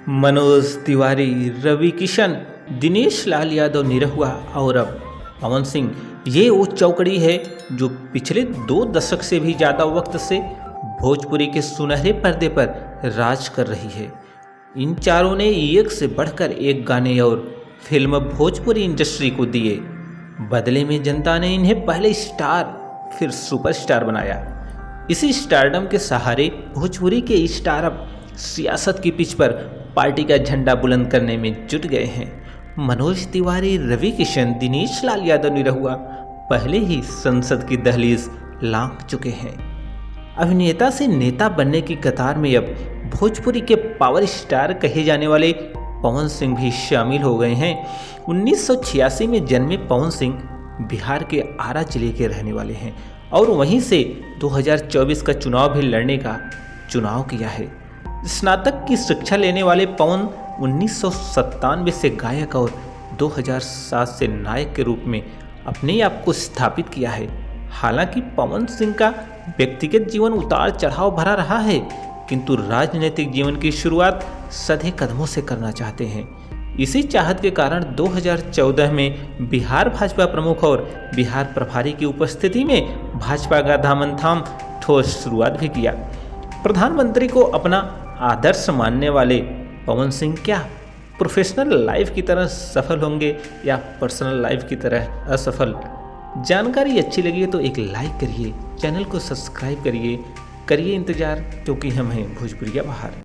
मनोज तिवारी, रवि किशन, दिनेश लाल यादव निरहुआ और अब पवन सिंह, ये वो चौकड़ी है जो पिछले 2 दशक से भी ज़्यादा वक्त से भोजपुरी के सुनहरे पर्दे पर राज कर रही है। इन चारों ने एक से बढ़कर एक गाने और फिल्म भोजपुरी इंडस्ट्री को दिए। बदले में जनता ने इन्हें पहले स्टार फिर सुपरस्टार बनाया। इसी स्टारडम के सहारे भोजपुरी के स्टार अब सियासत की पिच पर पार्टी का झंडा बुलंद करने में जुट गए हैं। मनोज तिवारी, रवि किशन, दिनेश लाल यादव निरहुआ पहले ही संसद की दहलीज लांघ चुके हैं। अभिनेता से नेता बनने की कतार में अब भोजपुरी के पावर स्टार कहे जाने वाले पवन सिंह भी शामिल हो गए हैं। 1986 में जन्मे पवन सिंह बिहार के आरा जिले के रहने वाले हैं और वहीं से 2024 का चुनाव भी लड़ने का चुनाव किया है। स्नातक की शिक्षा लेने वाले पवन 1997 से गायक और 2007 से नायक के रूप में अपने आप को स्थापित किया है। हालांकि पवन सिंह का व्यक्तिगत जीवन उतार चढ़ाव भरा रहा है, किंतु राजनीतिक जीवन की शुरुआत सधे कदमों से करना चाहते हैं। इसी चाहत के कारण 2014 में बिहार भाजपा प्रमुख और बिहार प्रभारी की उपस्थिति में भाजपा का दामन थाम ठोस शुरुआत भी किया। प्रधानमंत्री को अपना आदर्श मानने वाले पवन सिंह क्या प्रोफेशनल लाइफ की तरह सफल होंगे या पर्सनल लाइफ की तरह असफल? जानकारी अच्छी लगी तो एक लाइक करिए, चैनल को सब्सक्राइब करिए इंतजार, क्योंकि हम हैं भोजपुरिया बहार।